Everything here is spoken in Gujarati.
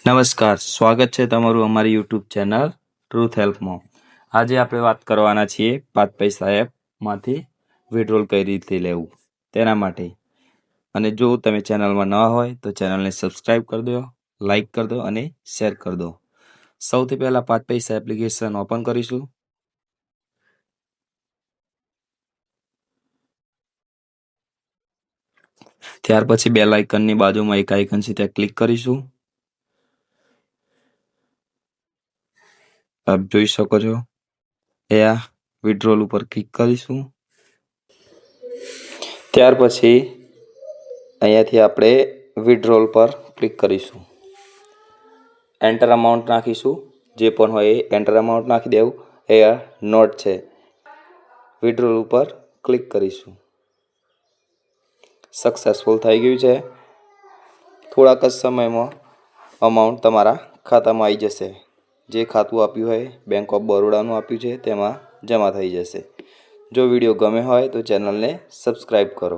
નમસ્કાર, સ્વાગત છે તમારું અમારી યુટ્યુબ ચેનલ ટ્રુથ હેલ્પમાં। આજે આપણે વાત કરવાના છીએ 5 પૈસા એપમાંથી વિડ્રોલ કઈ રીતે લેવું તેના માટે। અને જો તમે ચેનલમાં ન હોય તો ચેનલને સબસ્ક્રાઇબ કરી દો, લાઈક કરી દો અને શેર કરી દો। સૌથી પહેલા 5 પૈસા એપ્લિકેશન ઓપન કરીશું। ત્યાર પછી બેલ આઇકનની બાજુમાં એક આઇકન છે ત્યાં ક્લિક કરીશું। આપ જોઈ શકો છો અહીંયા વિડ્રોલ ઉપર ક્લિક કરીશું। ત્યાર પછી અહીંયાથી આપણે વિડ્રોલ પર ક્લિક કરીશું। એન્ટર અમાઉન્ટ નાખીશું, જે પણ હોય એ એન્ટર અમાઉન્ટ નાખી દેવું। અહીંયા નોટ છે, વિડ્રોલ ઉપર ક્લિક કરીશું। સક્સેસફુલ થઈ ગયું છે। થોડાક જ સમયમાં અમાઉન્ટ તમારા ખાતામાં આવી જશે। જે ખાતું આપ્યું હોય બેંક ઓફ બરોડાનું આપ્યું છે તેમાં જમા થઈ જશે। જો વિડીયો ગમે હોય તો ચેનલને સબસ્ક્રાઈબ કરો।